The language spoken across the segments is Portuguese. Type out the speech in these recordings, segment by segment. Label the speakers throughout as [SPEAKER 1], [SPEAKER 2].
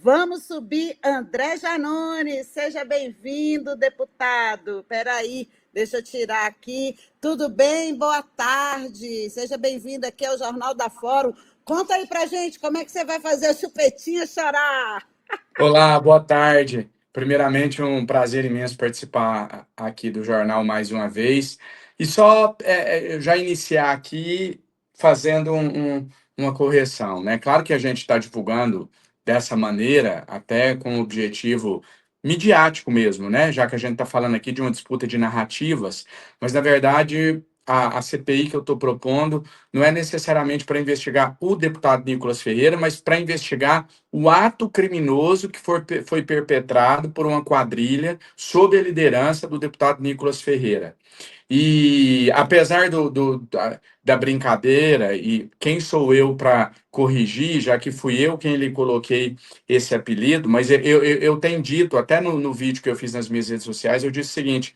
[SPEAKER 1] Vamos subir André Janones. Seja bem-vindo, deputado. Espera aí, deixa eu tirar aqui. Tudo bem? Boa tarde. Seja bem-vindo aqui ao Jornal da Fórum. Conta aí pra gente como é que você vai fazer a chupetinha chorar.
[SPEAKER 2] Olá, boa tarde. Primeiramente, um prazer imenso participar aqui do jornal mais uma vez. E só já iniciar aqui fazendo uma correção, né? Claro que a gente está divulgando dessa maneira, até com o objetivo midiático mesmo, né? Já que a gente está falando aqui de uma disputa de narrativas, mas na verdade a CPI que eu estou propondo não é necessariamente para investigar o deputado Nicolas Ferreira, mas para investigar o ato criminoso que foi perpetrado por uma quadrilha sob a liderança do deputado Nicolas Ferreira. E apesar da brincadeira, e quem sou eu para corrigir, já que fui eu quem lhe coloquei esse apelido, mas eu tenho dito, até no vídeo que eu fiz nas minhas redes sociais, eu disse o seguinte: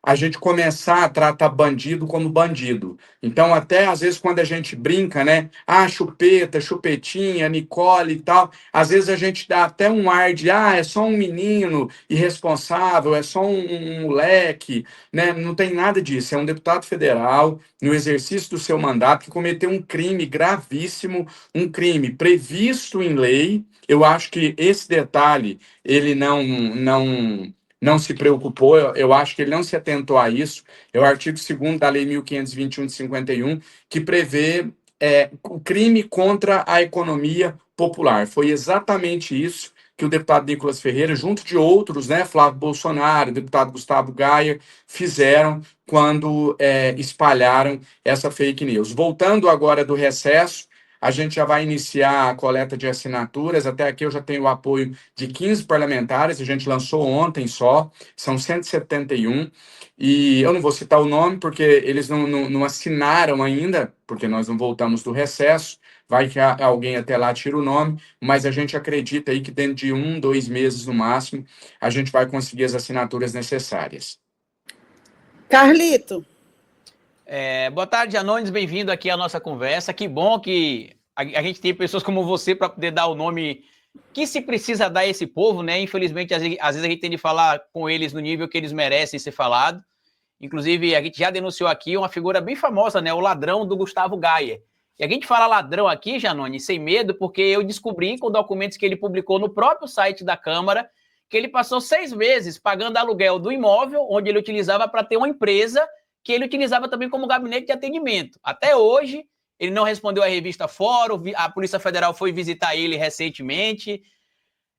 [SPEAKER 2] a gente começar a tratar bandido como bandido. Então, até às vezes, quando a gente brinca, né? Ah, chupeta, chupetinha, Nicole e tal, às vezes a gente dá até um ar de, é só um menino irresponsável, é só um moleque, né? Não tem nada disso. É um deputado federal, no exercício do seu mandato, que cometeu um crime gravíssimo, um crime previsto em lei. Eu acho que esse detalhe, ele não se preocupou, eu acho que ele não se atentou a isso. É o artigo 2º da Lei 1521 de 51, que prevê o crime contra a economia popular. Foi exatamente isso que o deputado Nicolas Ferreira, junto de outros, né, Flávio Bolsonaro, deputado Gustavo Gaia, fizeram quando espalharam essa fake news. Voltando agora do recesso, a gente já vai iniciar a coleta de assinaturas. Até aqui eu já tenho o apoio de 15 parlamentares, a gente lançou ontem só, são 171, e eu não vou citar o nome porque eles não assinaram ainda, porque nós não voltamos do recesso, vai que alguém até lá tira o nome, mas a gente acredita aí que dentro de 2 meses no máximo, a gente vai conseguir as assinaturas necessárias.
[SPEAKER 1] Carlito.
[SPEAKER 3] Boa tarde, Janones, bem-vindo aqui à nossa conversa. Que bom que a gente tem pessoas como você para poder dar o nome que se precisa dar a esse povo, né? Infelizmente, às vezes a gente tem de falar com eles no nível que eles merecem ser falado. Inclusive, a gente já denunciou aqui uma figura bem famosa, né? O ladrão do Gustavo Gaia. E a gente fala ladrão aqui, Janone, sem medo, porque eu descobri com documentos que ele publicou no próprio site da Câmara que ele passou 6 meses pagando aluguel do imóvel onde ele utilizava para ter uma empresa que ele utilizava também como gabinete de atendimento. Até hoje, ele não respondeu à revista Fórum, a Polícia Federal foi visitar ele recentemente.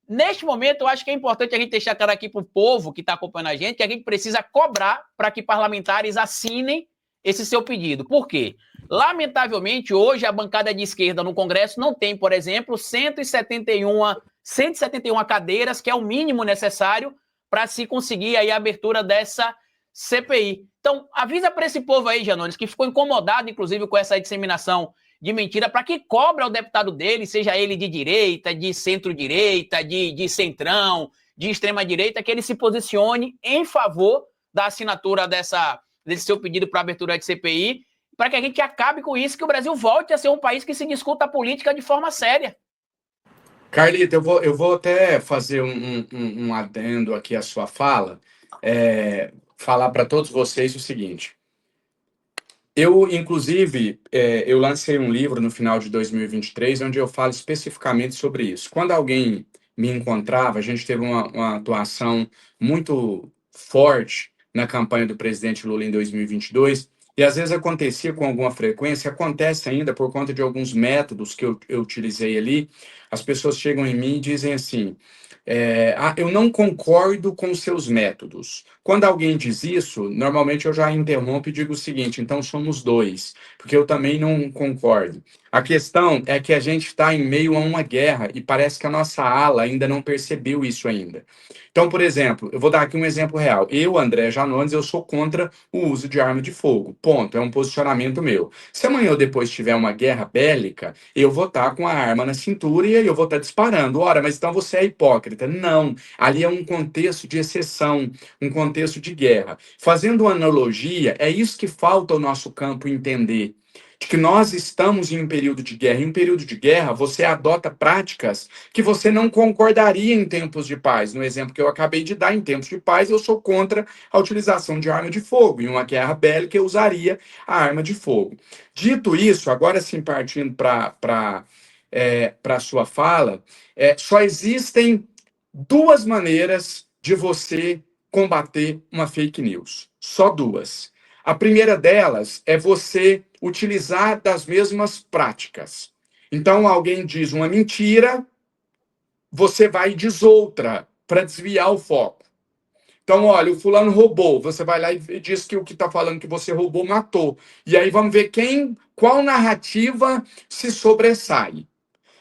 [SPEAKER 3] Neste momento, eu acho que é importante a gente deixar claro aqui para o povo que está acompanhando a gente que a gente precisa cobrar para que parlamentares assinem esse seu pedido. Por quê? Lamentavelmente, hoje a bancada de esquerda no Congresso não tem, por exemplo, 171 cadeiras, que é o mínimo necessário para se conseguir aí a abertura dessa CPI. Então, avisa para esse povo aí, Janones, que ficou incomodado, inclusive, com essa disseminação de mentira, para que cobra o deputado dele, seja ele de direita, de centro-direita, de centrão, de extrema-direita, que ele se posicione em favor da assinatura desse seu pedido para abertura de CPI, para que a gente acabe com isso, que o Brasil volte a ser um país que se discuta a política de forma séria.
[SPEAKER 2] Carlita, eu vou até fazer um adendo aqui à sua fala, falar para todos vocês o seguinte. Eu, inclusive, eu lancei um livro no final de 2023, onde eu falo especificamente sobre isso. Quando alguém me encontrava, a gente teve uma atuação muito forte na campanha do presidente Lula em 2022, e às vezes acontecia com alguma frequência, acontece ainda por conta de alguns métodos que eu utilizei ali, as pessoas chegam em mim e dizem assim, eu não concordo com seus métodos. Quando alguém diz isso, normalmente eu já interrompo e digo o seguinte, então somos dois, porque eu também não concordo. A questão é que a gente está em meio a uma guerra e parece que a nossa ala ainda não percebeu isso ainda. Então, por exemplo, eu vou dar aqui um exemplo real. Eu, André Janones, eu sou contra o uso de arma de fogo. Ponto. É um posicionamento meu. Se amanhã ou depois tiver uma guerra bélica, eu vou estar com a arma na cintura e aí eu vou estar disparando. Ora, mas então você é hipócrita. Não. Ali é um contexto de exceção, um contexto de guerra. Fazendo uma analogia, é isso que falta ao nosso campo entender. de que nós estamos em um período de guerra. Em um período de guerra, você adota práticas que você não concordaria em tempos de paz. No exemplo que eu acabei de dar, em tempos de paz, eu sou contra a utilização de arma de fogo. Em uma guerra bélica, eu usaria a arma de fogo. Dito isso, agora sim partindo para a sua fala, só existem duas maneiras de você combater uma fake news. Só duas. A primeira delas é você utilizar das mesmas práticas. Então, alguém diz uma mentira, você vai e diz outra para desviar o foco. Então, olha, o fulano roubou. Você vai lá e diz que o que está falando que você roubou matou. E aí vamos ver qual narrativa se sobressai.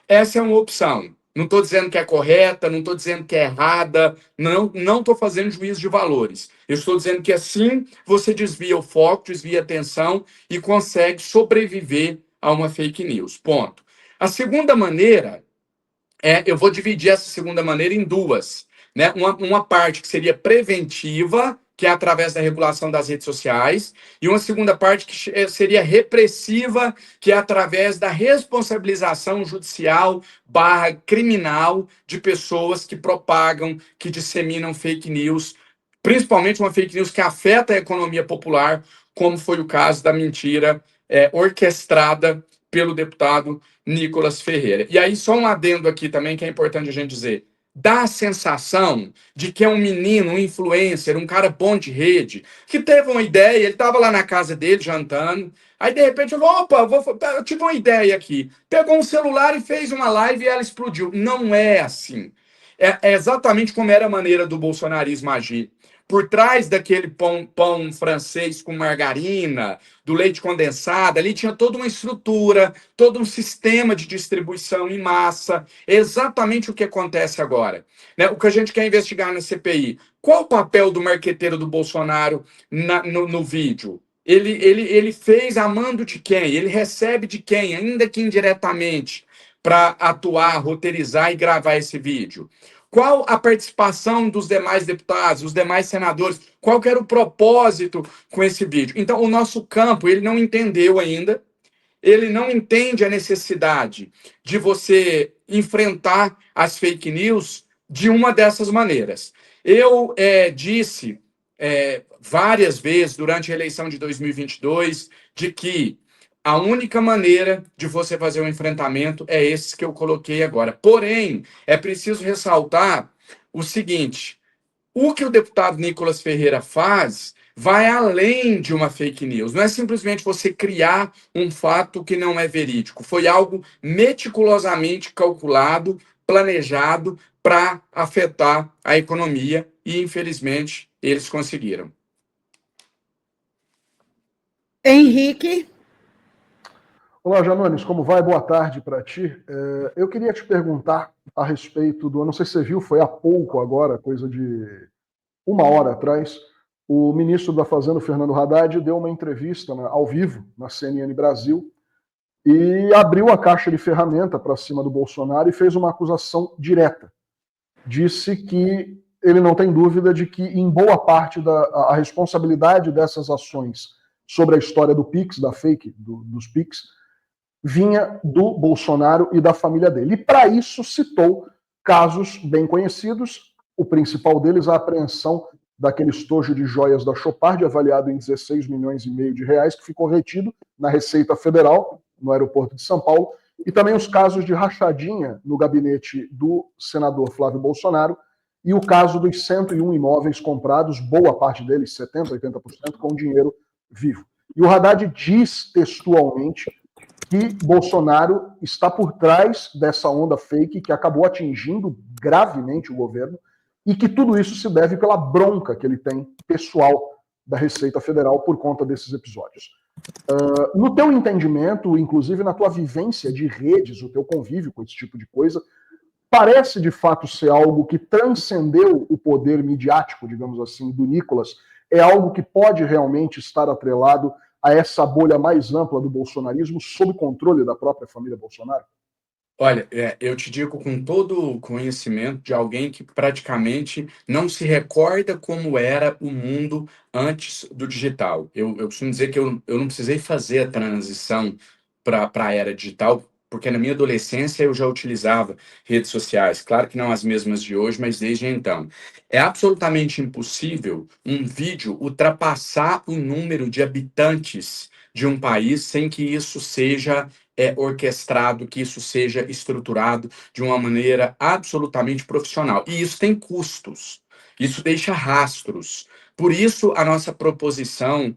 [SPEAKER 2] Essa é uma opção. Não estou dizendo que é correta, não estou dizendo que é errada, não estou fazendo juízo de valores. Eu estou dizendo que assim você desvia o foco, desvia a atenção e consegue sobreviver a uma fake news. Ponto. A segunda maneira eu vou dividir essa segunda maneira em duas. Né? Uma parte que seria preventiva, que é através da regulação das redes sociais, e uma segunda parte que seria repressiva, que é através da responsabilização judicial / criminal de pessoas que propagam, que disseminam fake news, principalmente uma fake news que afeta a economia popular, como foi o caso da mentira orquestrada pelo deputado Nicolas Ferreira. E aí, só um adendo aqui também que é importante a gente dizer. Dá a sensação de que é um menino, um influencer, um cara bom de rede, que teve uma ideia, ele estava lá na casa dele jantando, aí de repente falou, opa, eu tive uma ideia aqui. Pegou um celular e fez uma live e ela explodiu. Não é assim. É exatamente como era a maneira do bolsonarismo agir. Por trás daquele pão francês com margarina, do leite condensado, ali tinha toda uma estrutura, todo um sistema de distribuição em massa. É exatamente o que acontece agora. Né? O que a gente quer investigar na CPI. Qual o papel do marqueteiro do Bolsonaro no vídeo? Ele fez a mando de quem? Ele recebe de quem, ainda que indiretamente, para atuar, roteirizar e gravar esse vídeo? Qual a participação dos demais deputados, os demais senadores? Qual que era o propósito com esse vídeo? Então, o nosso campo, ele não entendeu ainda, ele não entende a necessidade de você enfrentar as fake news de uma dessas maneiras. Eu disse várias vezes durante a eleição de 2022 de que a única maneira de você fazer um enfrentamento é esse que eu coloquei agora. Porém, é preciso ressaltar o seguinte: o que o deputado Nicolas Ferreira faz vai além de uma fake news. Não é simplesmente você criar um fato que não é verídico. Foi algo meticulosamente calculado, planejado para afetar a economia e, infelizmente, eles conseguiram.
[SPEAKER 1] Henrique.
[SPEAKER 4] Olá, Janones, como vai? Boa tarde para ti. Eu queria te perguntar a respeito do... Eu não sei se você viu, foi há pouco agora, coisa de uma hora atrás, o ministro da Fazenda, Fernando Haddad, deu uma entrevista ao vivo na CNN Brasil e abriu a caixa de ferramenta para cima do Bolsonaro e fez uma acusação direta. Disse que ele não tem dúvida de que, em boa parte, a responsabilidade dessas ações sobre a história do Pix, da fake, dos Pix, vinha do Bolsonaro e da família dele. E, para isso, citou casos bem conhecidos, o principal deles, a apreensão daquele estojo de joias da Chopard, avaliado em 16 milhões e meio de reais, que ficou retido na Receita Federal, no aeroporto de São Paulo, e também os casos de rachadinha no gabinete do senador Flávio Bolsonaro, e o caso dos 101 imóveis comprados, boa parte deles, 70%, 80%, com dinheiro vivo. E o Haddad diz textualmente que Bolsonaro está por trás dessa onda fake que acabou atingindo gravemente o governo e que tudo isso se deve pela bronca que ele tem pessoal da Receita Federal por conta desses episódios. No teu entendimento, inclusive na tua vivência de redes, o teu convívio com esse tipo de coisa, parece de fato ser algo que transcendeu o poder midiático, digamos assim, do Nicolas? É algo que pode realmente estar atrelado a essa bolha mais ampla do bolsonarismo sob controle da própria família Bolsonaro?
[SPEAKER 2] Olha, eu te digo com todo o conhecimento de alguém que praticamente não se recorda como era o mundo antes do digital. Eu costumo dizer que eu não precisei fazer a transição para a era digital, porque na minha adolescência eu já utilizava redes sociais. Claro que não as mesmas de hoje, mas desde então. É absolutamente impossível um vídeo ultrapassar o número de habitantes de um país sem que isso seja orquestrado, que isso seja estruturado de uma maneira absolutamente profissional. E isso tem custos, isso deixa rastros. Por isso, a nossa proposição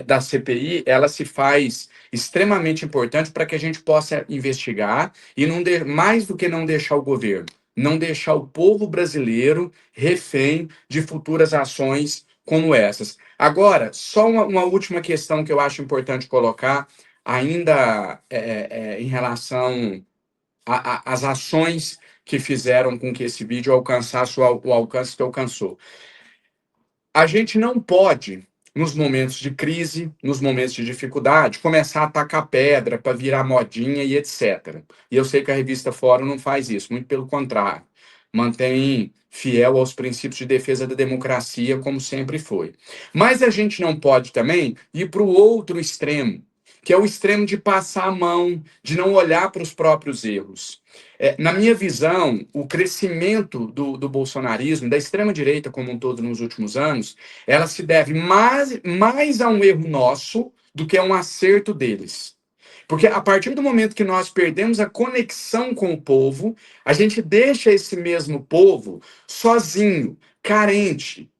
[SPEAKER 2] da CPI, ela se faz extremamente importante para que a gente possa investigar e mais do que não deixar o governo, não deixar o povo brasileiro refém de futuras ações como essas. Agora, só uma última questão que eu acho importante colocar, ainda em relação às ações que fizeram com que esse vídeo alcançasse o alcance que alcançou. A gente não pode, nos momentos de crise, nos momentos de dificuldade, começar a atacar pedra para virar modinha e etc. E eu sei que a revista Fórum não faz isso, muito pelo contrário. Mantém fiel aos princípios de defesa da democracia, como sempre foi. Mas a gente não pode também ir para o outro extremo, que é o extremo de passar a mão, de não olhar para os próprios erros. Na minha visão, o crescimento do bolsonarismo, da extrema-direita como um todo nos últimos anos, ela se deve mais a um erro nosso do que a um acerto deles. Porque a partir do momento que nós perdemos a conexão com o povo, a gente deixa esse mesmo povo sozinho, carente.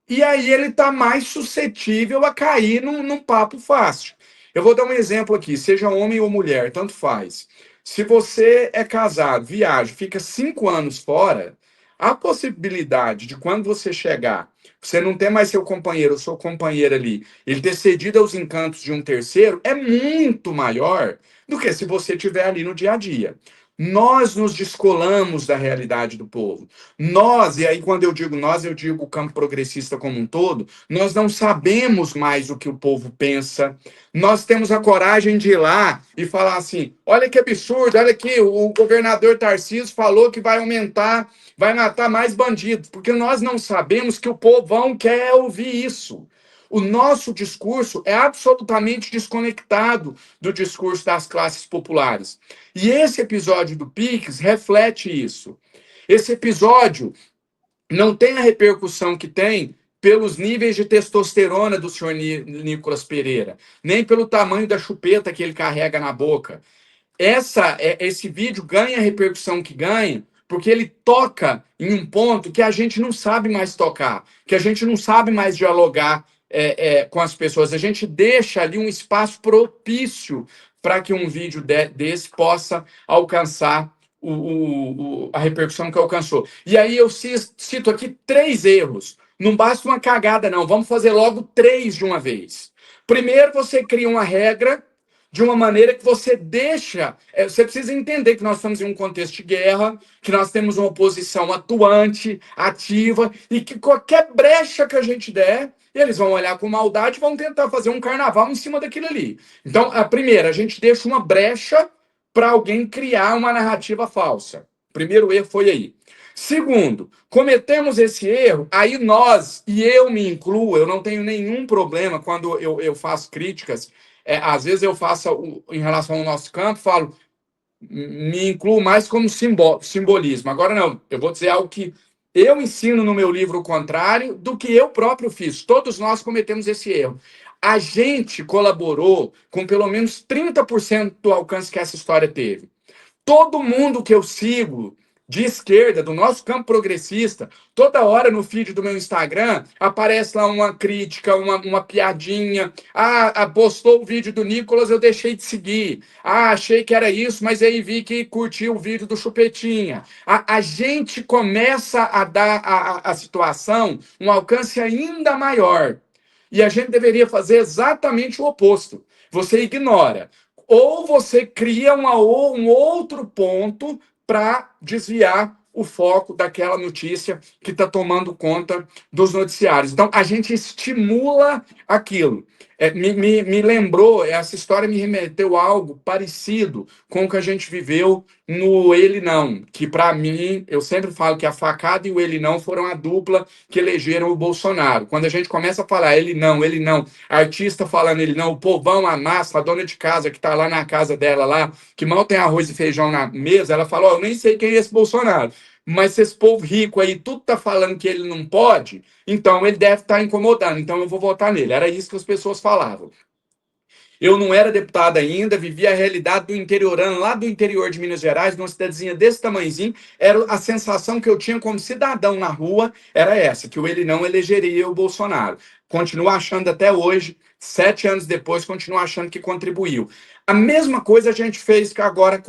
[SPEAKER 2] E aí ele está mais suscetível a cair num papo fácil. Eu vou dar um exemplo aqui, seja homem ou mulher, tanto faz. Se você é casado, viaja, fica 5 anos fora, a possibilidade de quando você chegar, você não ter mais seu companheiro ou sua companheira ali, ele ter cedido aos encantos de um terceiro, é muito maior do que se você estiver ali no dia a dia. Nós nos descolamos da realidade do povo. Nós, e aí quando eu digo nós, eu digo o campo progressista como um todo, nós não sabemos mais o que o povo pensa. Nós temos a coragem de ir lá e falar assim: olha que absurdo, olha aqui, o governador Tarcísio falou que vai aumentar, vai matar mais bandidos, porque nós não sabemos que o povão quer ouvir isso. O nosso discurso é absolutamente desconectado do discurso das classes populares. E esse episódio do Pix reflete isso. Esse episódio não tem a repercussão que tem pelos níveis de testosterona do senhor Nicolas Pereira, nem pelo tamanho da chupeta que ele carrega na boca. Esse vídeo ganha a repercussão que ganha porque ele toca em um ponto que a gente não sabe mais tocar, que a gente não sabe mais dialogar com as pessoas. A gente deixa ali um espaço propício para que um vídeo desse possa alcançar a repercussão que alcançou. E aí eu cito aqui 3 erros. Não basta uma cagada, não. Vamos fazer logo 3 de uma vez. Primeiro, você cria uma regra de uma maneira que você deixa... Você precisa entender que nós estamos em um contexto de guerra, que nós temos uma oposição atuante, ativa, e que qualquer brecha que a gente der, eles vão olhar com maldade e vão tentar fazer um carnaval em cima daquilo ali. Então, a primeira, a gente deixa uma brecha para alguém criar uma narrativa falsa. Primeiro erro foi aí. Segundo, cometemos esse erro, aí nós, e eu me incluo, eu não tenho nenhum problema quando eu faço críticas, às vezes eu faço, em relação ao nosso campo, falo, me incluo mais como simbolismo. Agora não, eu vou dizer algo que eu ensino no meu livro o contrário do que eu próprio fiz. Todos nós cometemos esse erro. A gente colaborou com pelo menos 30% do alcance que essa história teve. Todo mundo que eu sigo de esquerda, do nosso campo progressista, toda hora no feed do meu Instagram aparece lá uma crítica, uma piadinha. Postou o vídeo do Nicolas, eu deixei de seguir. Achei que era isso, mas aí vi que curtiu o vídeo do Chupetinha. A gente começa a dar a situação um alcance ainda maior. E a gente deveria fazer exatamente o oposto. Você ignora. Ou você cria um outro ponto para desviar o foco daquela notícia que está tomando conta dos noticiários. Então, a gente estimula aquilo. Me lembrou, essa história me remeteu a algo parecido com o que a gente viveu no Ele Não, que para mim, eu sempre falo que a facada e o Ele Não foram a dupla que elegeram o Bolsonaro. Quando a gente começa a falar Ele Não, artista falando Ele Não, o povão, a massa, a dona de casa que está lá na casa dela, lá, que mal tem arroz e feijão na mesa, ela fala, eu nem sei quem é esse Bolsonaro, mas se esse povo rico aí, tudo tá falando que ele não pode, então ele deve estar incomodando, então eu vou votar nele. Era isso que as pessoas falavam. Eu não era deputado ainda, vivia a realidade do interiorano, lá do interior de Minas Gerais, numa cidadezinha desse tamanhozinho. Era a sensação que eu tinha como cidadão na rua, era essa, que ele não elegeria o Bolsonaro. Continuo achando até hoje, 7 anos depois, continuo achando que contribuiu. A mesma coisa a gente fez agora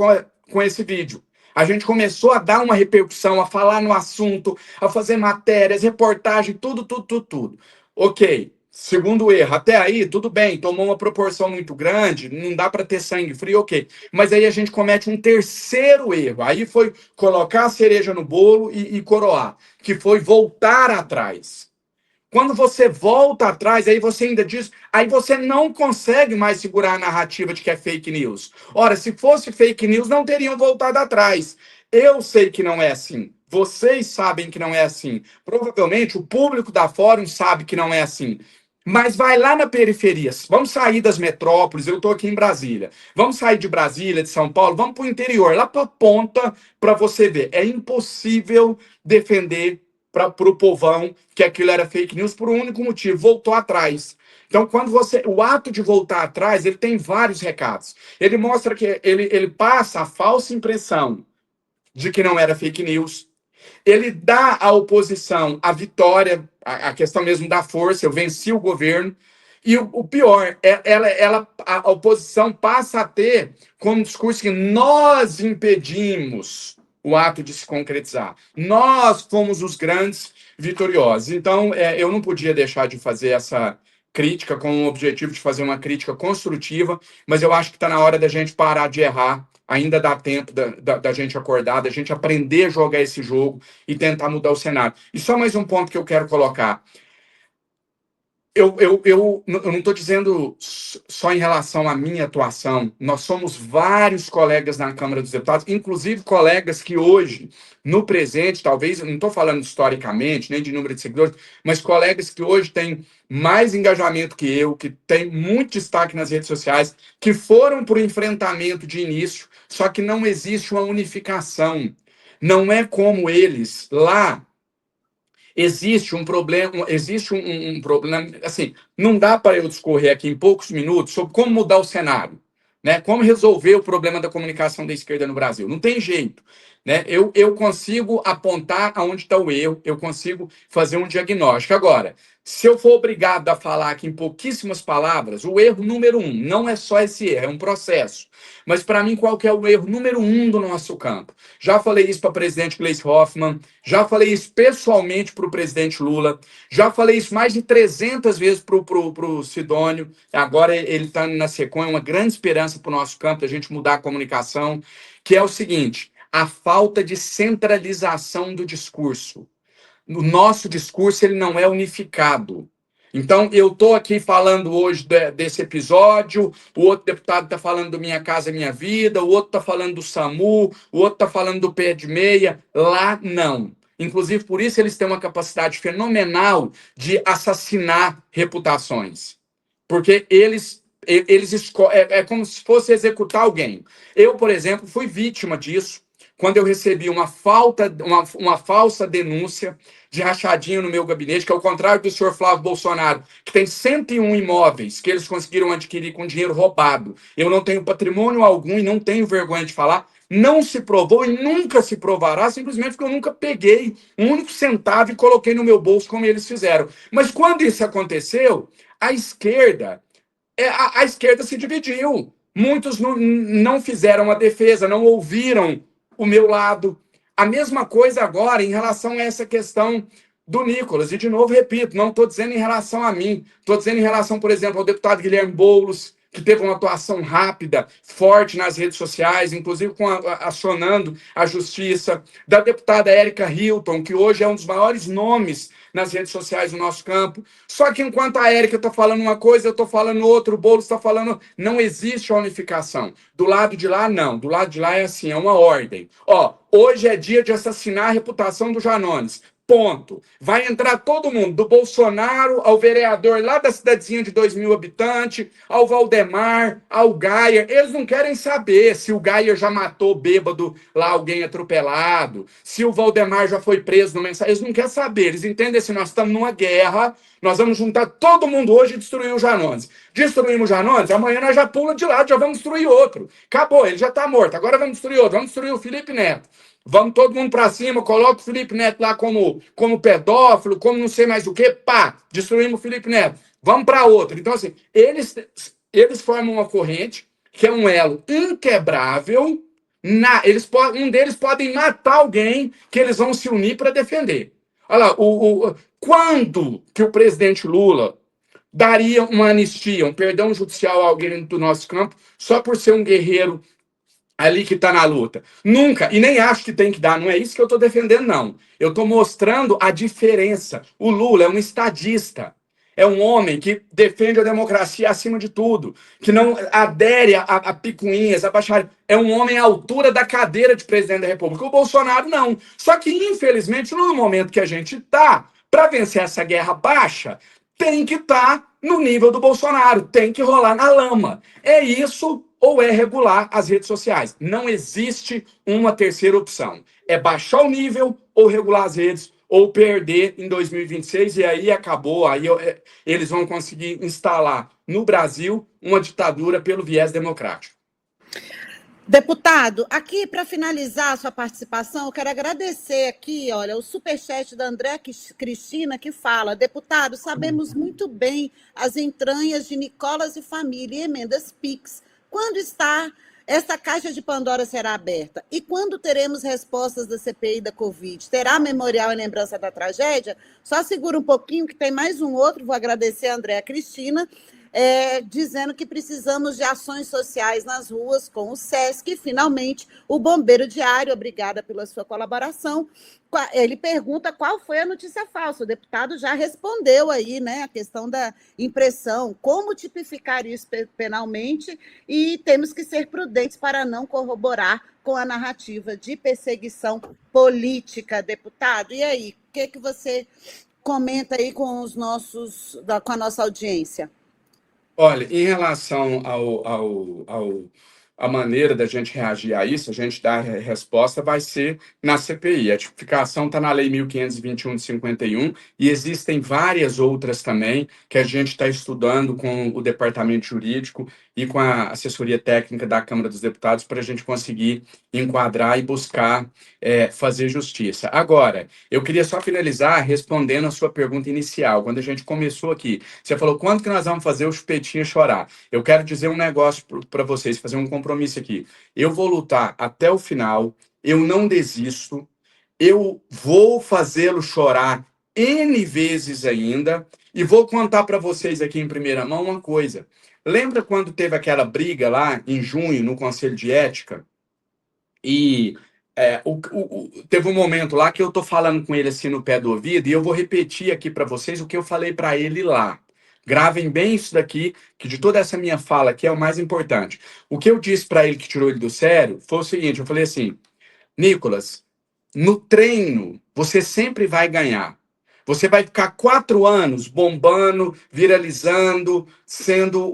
[SPEAKER 2] com esse vídeo. A gente começou a dar uma repercussão, a falar no assunto, a fazer matérias, reportagem, tudo. Ok. Segundo erro, até aí, tudo bem, tomou uma proporção muito grande, não dá para ter sangue frio, ok. Mas aí a gente comete um terceiro erro. Aí foi colocar a cereja no bolo e coroar, que foi voltar atrás. Quando você volta atrás, aí você ainda diz, aí você não consegue mais segurar a narrativa de que é fake news. Ora, se fosse fake news, não teriam voltado atrás. Eu sei que não é assim. Vocês sabem que não é assim. Provavelmente o público da Fórum sabe que não é assim. Mas vai lá na periferia. Vamos sair das metrópoles. Eu estou aqui em Brasília. Vamos sair de Brasília, de São Paulo. Vamos para o interior, lá para a ponta, para você ver. É impossível defender para o povão que aquilo era fake news por um único motivo: voltou atrás. Então, quando o ato de voltar atrás, ele tem vários recados. Ele mostra que ele passa a falsa impressão de que não era fake news. Ele dá à oposição a vitória, a questão mesmo da força, eu venci o governo. E o pior, a oposição passa a ter como discurso que nós impedimos o ato de se concretizar. Nós fomos os grandes vitoriosos. Então, eu não podia deixar de fazer essa crítica com o objetivo de fazer uma crítica construtiva, mas eu acho que está na hora da gente parar de errar. Ainda dá tempo da gente acordar, da gente aprender a jogar esse jogo e tentar mudar o cenário. E só mais um ponto que eu quero colocar. Eu não estou dizendo só em relação à minha atuação. Nós somos vários colegas na Câmara dos Deputados, inclusive colegas que hoje, no presente, talvez, não estou falando historicamente, nem de número de seguidores, mas colegas que hoje têm mais engajamento que eu, que têm muito destaque nas redes sociais, que foram para o enfrentamento de início, só que não existe uma unificação. Não é como eles lá. Existe um problema, assim, não dá para eu discorrer aqui em poucos minutos sobre como mudar o cenário, né? Como resolver o problema da comunicação da esquerda no Brasil. Não tem jeito, né? Eu consigo apontar aonde está o erro, eu consigo fazer um diagnóstico. Agora, se eu for obrigado a falar aqui em pouquíssimas palavras, o erro número 1, não é só esse erro, é um processo. Mas, para mim, qual que é o erro número 1 do nosso campo? Já falei isso para o presidente Gleisi Hoffmann, já falei isso pessoalmente para o presidente Lula, já falei isso mais de 300 vezes para o Sidônio, agora ele está na SECOM, é uma grande esperança para o nosso campo, a gente mudar a comunicação, que é o seguinte: a falta de centralização do discurso. O nosso discurso ele não é unificado. Então, eu estou aqui falando hoje desse episódio, o outro deputado está falando do Minha Casa Minha Vida, o outro está falando do SAMU, o outro está falando do pé de meia. Lá, não. Inclusive, por isso eles têm uma capacidade fenomenal de assassinar reputações. Porque eles é como se fosse executar alguém. Eu, por exemplo, fui vítima disso quando eu recebi uma falsa denúncia de rachadinho no meu gabinete, que ao contrário do senhor Flávio Bolsonaro, que tem 101 imóveis que eles conseguiram adquirir com dinheiro roubado. Eu não tenho patrimônio algum e não tenho vergonha de falar. Não se provou e nunca se provará, simplesmente porque eu nunca peguei um único centavo e coloquei no meu bolso como eles fizeram. Mas quando isso aconteceu, a esquerda se dividiu. Muitos não fizeram a defesa, não ouviram o meu lado. A mesma coisa agora em relação a essa questão do Nicolas. E, de novo, repito, não estou dizendo em relação a mim. Estou dizendo em relação, por exemplo, ao deputado Guilherme Boulos, que teve uma atuação rápida, forte nas redes sociais, inclusive acionando a justiça, da deputada Érica Hilton, que hoje é um dos maiores nomes nas redes sociais do nosso campo. Só que enquanto a Érica está falando uma coisa, eu estou falando outra, o Boulos está falando... Não existe a unificação. Do lado de lá, não. Do lado de lá é assim, é uma ordem. Ó, hoje é dia de assassinar a reputação do Janones. Ponto. Vai entrar todo mundo, do Bolsonaro ao vereador lá da cidadezinha de 2.000 habitantes, ao Valdemar, ao Gaia. Eles não querem saber se o Gaia já matou bêbado lá, alguém atropelado, se o Valdemar já foi preso no mensagem. Eles não querem saber. Eles entendem assim, nós estamos numa guerra, nós vamos juntar todo mundo hoje e destruir o Janones. Destruímos o Janones, amanhã nós já pula de lado, já vamos destruir outro. Acabou, ele já está morto, agora vamos destruir outro, vamos destruir o Felipe Neto. Vamos todo mundo para cima, coloca o Felipe Neto lá como pedófilo, como não sei mais o que, pá, destruímos o Felipe Neto. Vamos para outro. Então, assim, eles formam uma corrente que é um elo inquebrável. Um deles podem matar alguém que eles vão se unir para defender. Olha lá, quando que o presidente Lula daria uma anistia, um perdão judicial a alguém do nosso campo, só por ser um guerreiro ali que está na luta? Nunca, e nem acho que tem que dar, não é isso que eu estou defendendo, não. Eu estou mostrando a diferença. O Lula é um estadista, é um homem que defende a democracia acima de tudo, que não adere a picuinhas, a baixaria. É um homem à altura da cadeira de presidente da República. O Bolsonaro não. Só que, infelizmente, no momento que a gente está, para vencer essa guerra baixa, tem que estar no nível do Bolsonaro, tem que rolar na lama. É isso ou é regular as redes sociais. Não existe uma terceira opção. É baixar o nível ou regular as redes, ou perder em 2026, e aí acabou. Aí eles vão conseguir instalar no Brasil uma ditadura pelo viés democrático.
[SPEAKER 1] Deputado, aqui para finalizar a sua participação, eu quero agradecer aqui, olha, o superchat da Andréa Cristina, que fala: deputado, sabemos muito bem as entranhas de Nicolas e família e emendas PIX. Quando essa caixa de Pandora será aberta? E quando teremos respostas da CPI da Covid? Terá memorial em lembrança da tragédia? Só segura um pouquinho que tem mais um outro, vou agradecer a Andréa Cristina, dizendo que precisamos de ações sociais nas ruas com o SESC e, finalmente, o Bombeiro Diário. Obrigada pela sua colaboração. Ele pergunta qual foi a notícia falsa. O deputado já respondeu aí, né, a questão da impressão, como tipificar isso penalmente, e temos que ser prudentes para não corroborar com a narrativa de perseguição política, deputado. E aí, o que você comenta aí com com a nossa audiência?
[SPEAKER 2] Olha, em relação a maneira da gente reagir a isso, a gente dar a resposta vai ser na CPI. A tipificação está na Lei 1521 de 51 e existem várias outras também que a gente está estudando com o Departamento Jurídico e com a assessoria técnica da Câmara dos Deputados para a gente conseguir enquadrar e buscar fazer justiça. Agora, eu queria só finalizar respondendo a sua pergunta inicial. Quando a gente começou aqui, você falou quando que nós vamos fazer o Chupetinha chorar. Eu quero dizer um negócio para vocês, fazer um compromisso aqui. Eu vou lutar até o final, eu não desisto, eu vou fazê-lo chorar N vezes ainda, e vou contar para vocês aqui em primeira mão uma coisa. Lembra quando teve aquela briga lá em junho no Conselho de Ética? E teve um momento lá que eu tô falando com ele assim no pé do ouvido, e eu vou repetir aqui para vocês o que eu falei para ele lá. Gravem bem isso daqui, que de toda essa minha fala aqui é o mais importante. O que eu disse para ele que tirou ele do sério foi o seguinte, eu falei assim: Nicolas, no treino você sempre vai ganhar. Você vai ficar 4 anos bombando, viralizando, sendo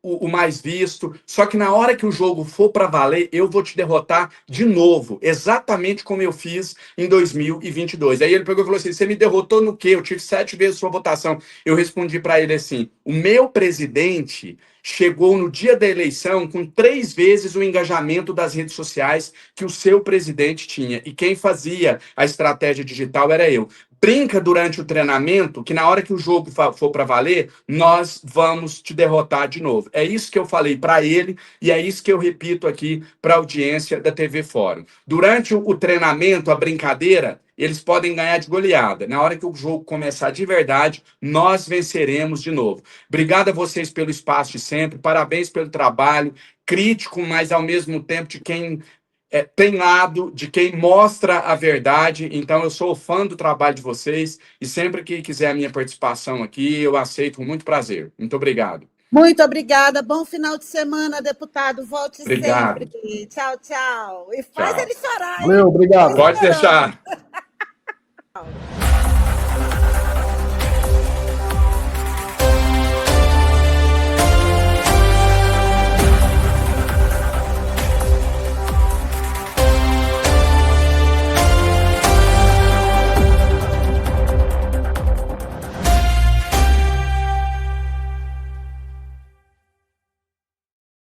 [SPEAKER 2] o mais visto. Só que na hora que o jogo for para valer, eu vou te derrotar de novo, exatamente como eu fiz em 2022. Aí ele pegou e falou assim: você me derrotou no quê? Eu tive 7 vezes sua votação. Eu respondi para ele assim: o meu presidente chegou no dia da eleição com 3 vezes o engajamento das redes sociais que o seu presidente tinha. E quem fazia a estratégia digital era eu. Brinca durante o treinamento que na hora que o jogo for para valer, nós vamos te derrotar de novo. É isso que eu falei para ele e é isso que eu repito aqui para a audiência da TV Fórum. Durante o treinamento, a brincadeira eles podem ganhar de goleada. Na hora que o jogo começar de verdade, nós venceremos de novo. Obrigado a vocês pelo espaço de sempre, parabéns pelo trabalho, crítico, mas ao mesmo tempo de quem tem lado, de quem mostra a verdade. Então, eu sou fã do trabalho de vocês e sempre que quiser a minha participação aqui, eu aceito com muito prazer. Muito obrigado.
[SPEAKER 1] Muito obrigada. Bom final de semana, deputado. Volte
[SPEAKER 2] Obrigado.
[SPEAKER 1] sempre. Tchau, tchau. E faz
[SPEAKER 2] Tchau.
[SPEAKER 1] ele chorar, hein?
[SPEAKER 4] Valeu, obrigado.
[SPEAKER 2] Pode deixar.